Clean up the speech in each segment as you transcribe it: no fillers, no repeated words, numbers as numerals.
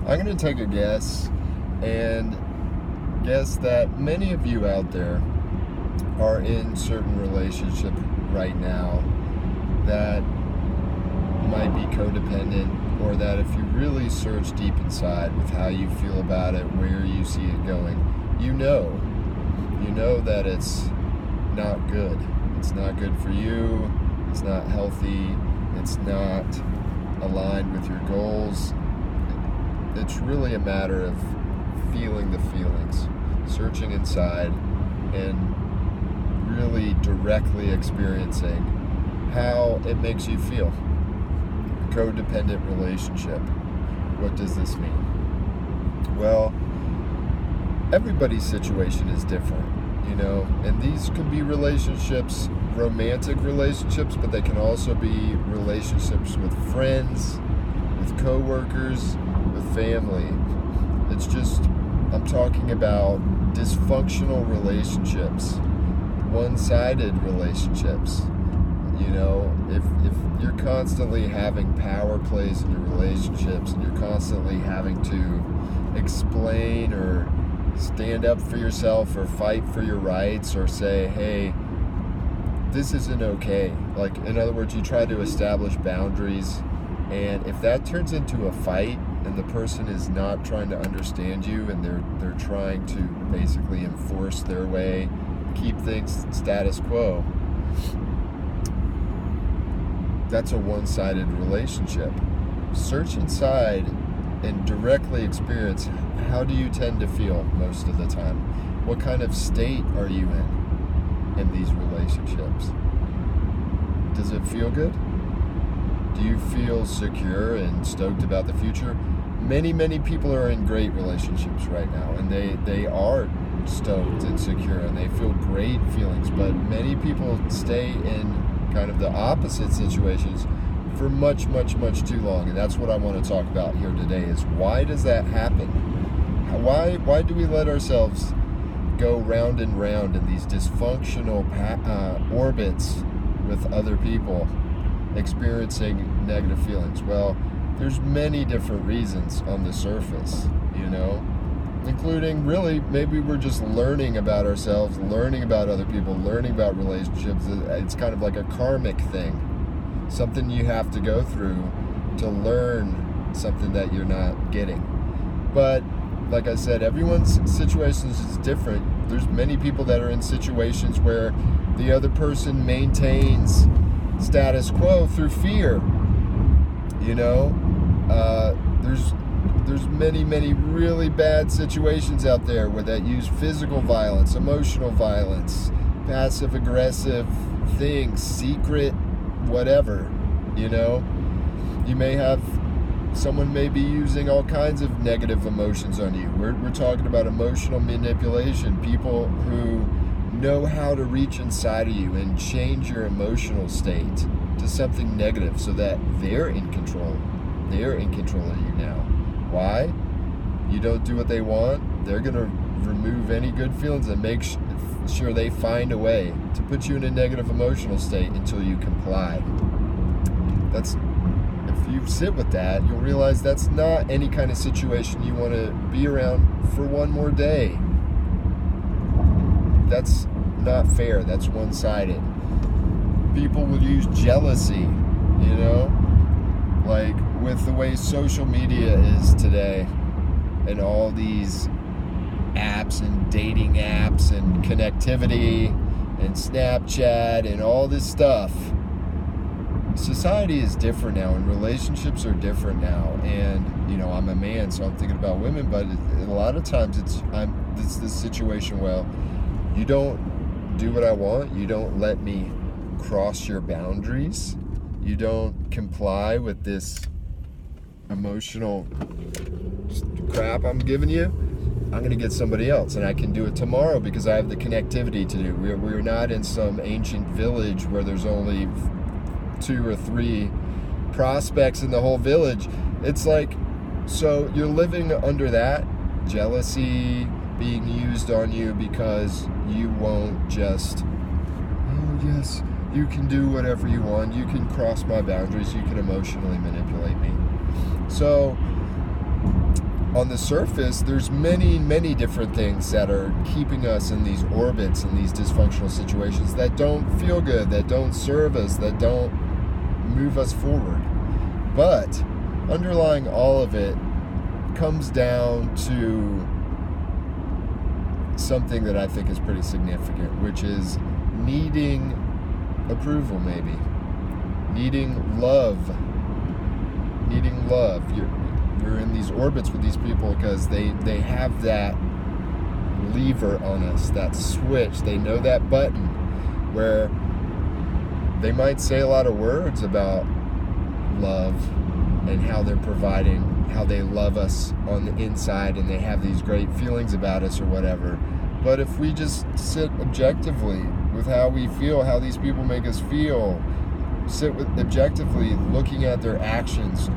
I'm going to take a guess and guess that many of you out there are in certain relationship right now that might be codependent, or that if you really search deep inside with how you feel about it, where you see it going, you know that it's not good. It's not good for you. It's not healthy. It's not aligned with your goals. It's really a matter of feeling the feelings, searching inside, and really directly experiencing how it makes you feel. Codependent relationship. What does this mean? Well, everybody's situation is different, and these can be relationships, romantic relationships, but they can also be relationships with friends, with coworkers, with family. It's just, I'm talking about dysfunctional relationships, one-sided relationships. If you're constantly having power plays in your relationships, and you're constantly having to explain or stand up for yourself or fight for your rights or say, hey, this isn't okay. Like, in other words, you try to establish boundaries, and if that turns into a fight and the person is not trying to understand you and they're trying to basically enforce their way, keep things status quo, that's a one-sided relationship. Search inside and directly experience, how do you tend to feel most of the time? What kind of state are you in these relationships? Does it feel good? Do you feel secure and stoked about the future? Many people are in great relationships right now, and they are stoked and secure, and they feel great feelings, but many people stay in kind of the opposite situations for much too long. And that's what I want to talk about here today, is why does that happen? Why do we let ourselves go round and round in these dysfunctional orbits with other people, experiencing negative feelings? Well, there's many different reasons on the surface, including, really, maybe we're just learning about ourselves, learning about other people, learning about relationships. It's kind of like a karmic thing, something you have to go through to learn something that you're not getting. But like I said, everyone's situations is different. There's many people that are in situations where the other person maintains status quo through fear. There's many really bad situations out there where that use physical violence, emotional violence, passive aggressive things, secret whatever. You may have someone may be using all kinds of negative emotions on you. We're talking about emotional manipulation, people who know how to reach inside of you and change your emotional state to something negative so that they're in control. They're in control of you now. Why? You don't do what they want, they're going to remove any good feelings and make sure they find a way to put you in a negative emotional state until you comply. If you sit with that, you'll realize that's not any kind of situation you want to be around for one more day. That's not fair. That's one-sided. People will use jealousy, like with the way social media is today, and all these apps and dating apps and connectivity and Snapchat and all this stuff. Society is different now, and relationships are different now. And I'm a man, so I'm thinking about women, but a lot of times it's this situation. Well, you don't do what I want. You don't let me cross your boundaries. You don't comply with this emotional crap I'm giving you. I'm going to get somebody else, and I can do it tomorrow because I have the connectivity to do. We're not in some ancient village where there's only 2 or 3 prospects in the whole village. It's like, so you're living under that jealousy being used on you because you won't just, oh yes, you can do whatever you want, you can cross my boundaries, you can emotionally manipulate me. So on the surface, there's many, many different things that are keeping us in these orbits, in these dysfunctional situations that don't feel good, that don't serve us, that don't move us forward. But underlying all of it comes down to something that I think is pretty significant, which is needing approval, maybe. Needing love. You're in these orbits with these people because they have that lever on us, that switch. They know that button where they might say a lot of words about love and how they're providing, how they love us on the inside, and they have these great feelings about us or whatever. But if we just sit objectively with how we feel, how these people make us feel, sit with objectively looking at their actions,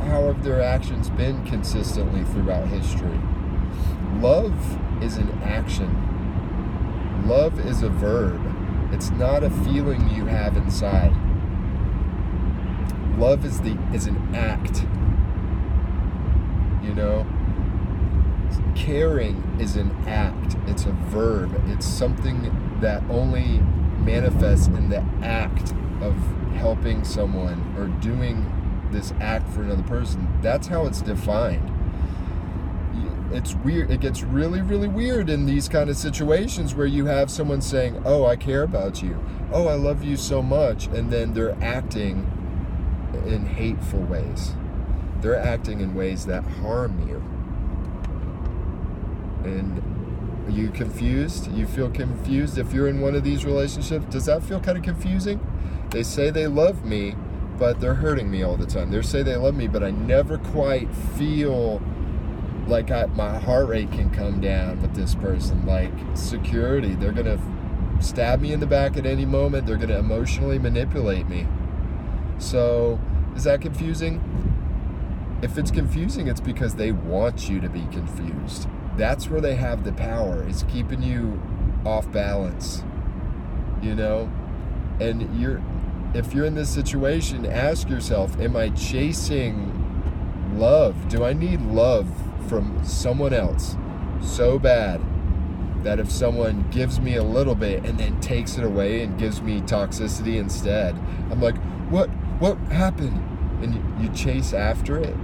how have their actions been consistently throughout history? Love is an action. Love is a verb. It's not a feeling you have inside. Love is an act. You know? Caring is an act. It's a verb. It's something that only manifests in the act of helping someone or doing this act for another person. That's how it's defined. It's weird. It gets really, really weird in these kind of situations where you have someone saying, "Oh, I care about you. Oh, I love you so much," and then they're acting in hateful ways. They're acting in ways that harm you. And are you confused? You feel confused if you're in one of these relationships? Does that feel kind of confusing? They say they love me, but they're hurting me all the time. They say they love me, but I never quite feel like my heart rate can come down with this person. Like security. They're going to stab me in the back at any moment. They're going to emotionally manipulate me. So, is that confusing? If it's confusing, it's because they want you to be confused. That's where they have the power. It's keeping you off balance. You know? And if you're in this situation, ask yourself, am I chasing love? Do I need love from someone else so bad that if someone gives me a little bit and then takes it away and gives me toxicity instead, I'm like, what happened? And you chase after it.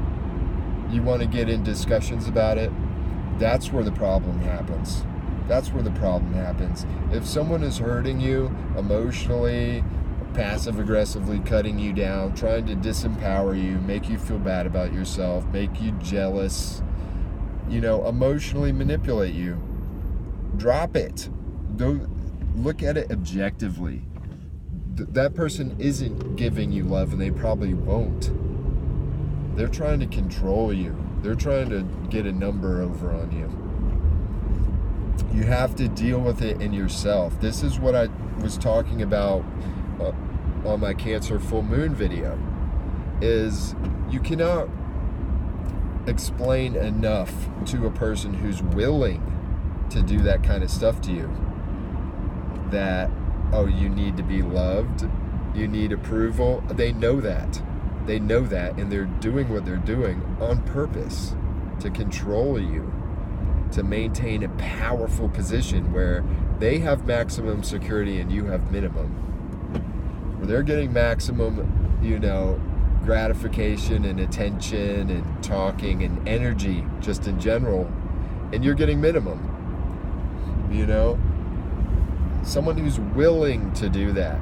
You want to get in discussions about it. That's where the problem happens. If someone is hurting you emotionally, passive aggressively cutting you down, trying to disempower you, make you feel bad about yourself, make you jealous, emotionally manipulate you, drop it. Don't look at it objectively. That person isn't giving you love, and they probably won't. They're trying to control you. They're trying to get a number over on you. You have to deal with it in yourself. This is what I was talking about on my Cancer full moon video, is you cannot explain enough to a person who's willing to do that kind of stuff to you that, oh, you need to be loved, you need approval. They know that, and they're doing what they're doing on purpose to control you, to maintain a powerful position where they have maximum security and you have minimum, where they're getting maximum, gratification and attention and talking and energy just in general, and you're getting minimum. Someone who's willing to do that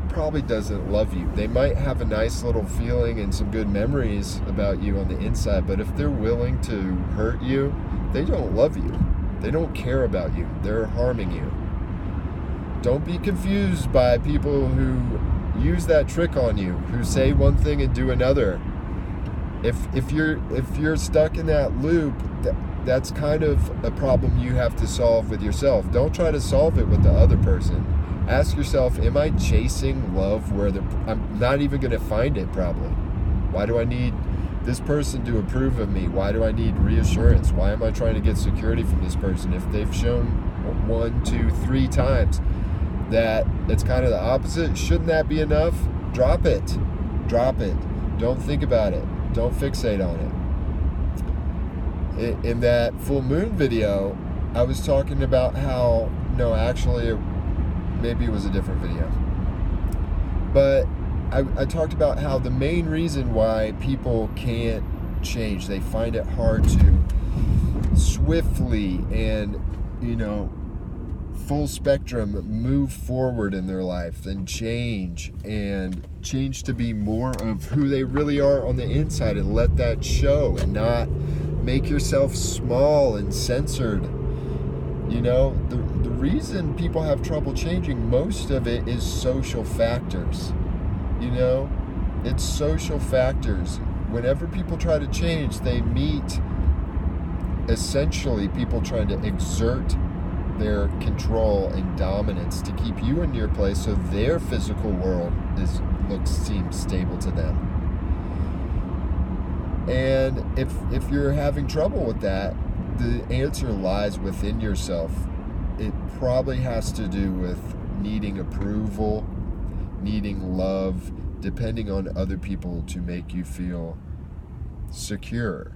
probably doesn't love you. They might have a nice little feeling and some good memories about you on the inside, but if they're willing to hurt you, they don't love you. They don't care about you. They're harming you. Don't be confused by people who use that trick on you, who say one thing and do another. If you're stuck in that loop, that's kind of a problem you have to solve with yourself. Don't try to solve it with the other person. Ask yourself, am I chasing love where I'm not even going to find it probably? Why do I need this person to approve of me? Why do I need reassurance? Why am I trying to get security from this person? If they've shown 1, 2, 3 times that it's kind of the opposite, shouldn't that be enough? Drop it. Don't think about it. Don't fixate on it. in that full moon video, I was talking about how, no, actually, maybe it was a different video. But I talked about how the main reason why people can't change, they find it hard to swiftly and, full spectrum move forward in their life and change to be more of who they really are on the inside, and let that show and not make yourself small and censored. The reason people have trouble changing, most of it is social factors. It's social factors. Whenever people try to change, they meet essentially people trying to exert their control and dominance to keep you in your place, so their physical world seems stable to them. And if you're having trouble with that, the answer lies within yourself. It probably has to do with needing approval, needing love, depending on other people to make you feel secure,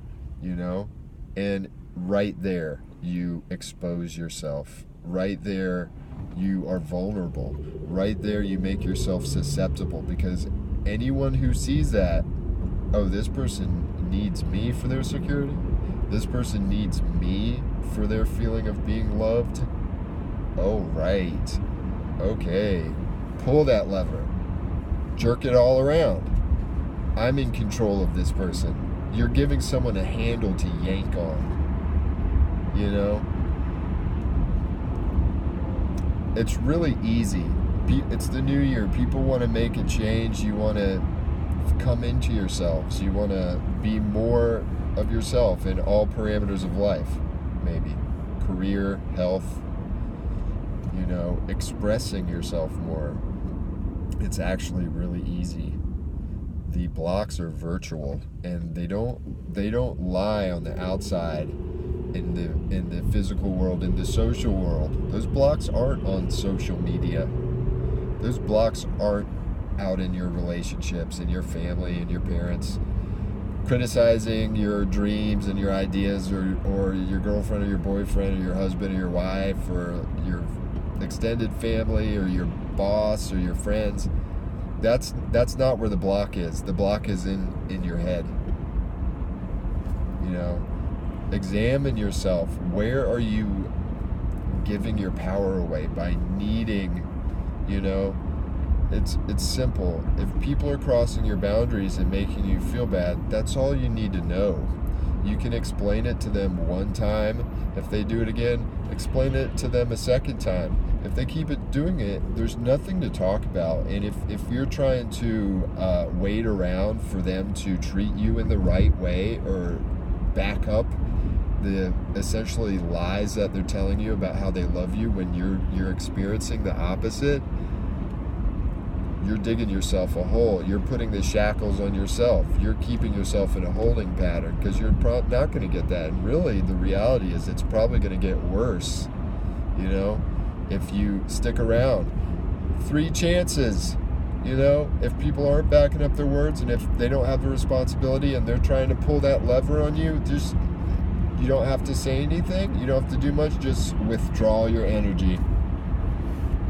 and right there you expose yourself. Right there you are vulnerable. Right there you make yourself susceptible, because anyone who sees that, oh, this person needs me for their security, this person needs me for their feeling of being loved, oh, right, okay, pull that lever, jerk it all around. I'm in control of this person. You're giving someone a handle to yank on. It's really easy. It's the new year. People want to make a change. You want to come into yourselves. You want to be more of yourself in all parameters of life. Maybe career, health, expressing yourself more. It's actually really easy. The blocks are virtual, and they don't lie on the outside in the physical world, in the social world. Those blocks aren't on social media. Those blocks aren't out in your relationships, in your family, and your parents, criticizing your dreams and your ideas, or your girlfriend or your boyfriend or your husband or your wife or your extended family or your boss or your friends. That's not where the block is. The block is in your head. Examine yourself. Where are you giving your power away by needing, it's simple. If people are crossing your boundaries and making you feel bad, that's all you need to know. You can explain it to them one time. If they do it again, explain it to them a second time. If they keep doing it, there's nothing to talk about. And if you're trying to wait around for them to treat you in the right way, or back up the essentially lies that they're telling you about how they love you when you're experiencing the opposite, you're digging yourself a hole. You're putting the shackles on yourself. You're keeping yourself in a holding pattern, because you're not going to get that. And really, the reality is it's probably going to get worse, if you stick around. 3 chances, if people aren't backing up their words, and if they don't have the responsibility and they're trying to pull that lever on you, you don't have to say anything. You don't have to do much. Just withdraw your energy.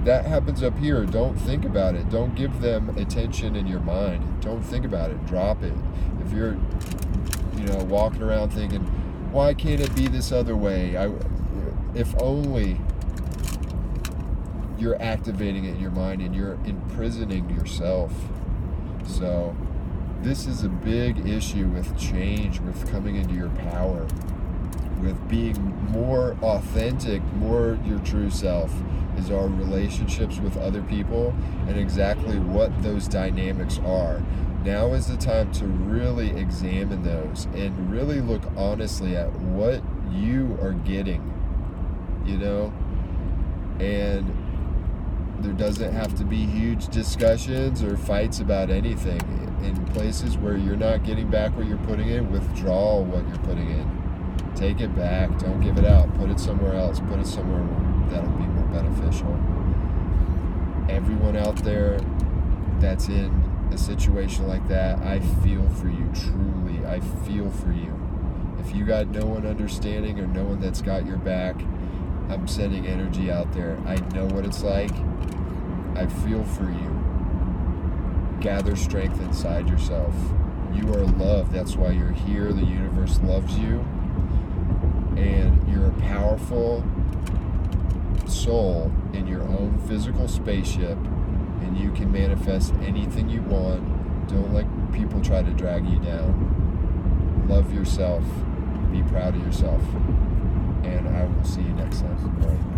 That happens up here. Don't think about it. Don't give them attention in your mind. Don't think about it. Drop it. If you're, walking around thinking, why can't it be this other way? If only you're activating it in your mind, and you're imprisoning yourself. So this is a big issue with change, with coming into your power, with being more authentic, more your true self, is our relationships with other people and exactly what those dynamics are. Now is the time to really examine those and really look honestly at what you are getting, and there doesn't have to be huge discussions or fights about anything. In places where you're not getting back what you're putting in, withdraw what you're putting in. Take it back. Don't give it out. Put it somewhere else. Put it somewhere that'll be more beneficial. Everyone out there that's in a situation like that, I feel for you. Truly, I feel for you. If if you got no one understanding or no one that's got your back, I'm sending energy out there. I know what it's like. I feel for you. Gather strength inside yourself. You are loved. That's why you're here. The universe loves you. And you're a powerful soul in your own physical spaceship. And you can manifest anything you want. Don't let people try to drag you down. Love yourself. Be proud of yourself. And I will see you next time. All right.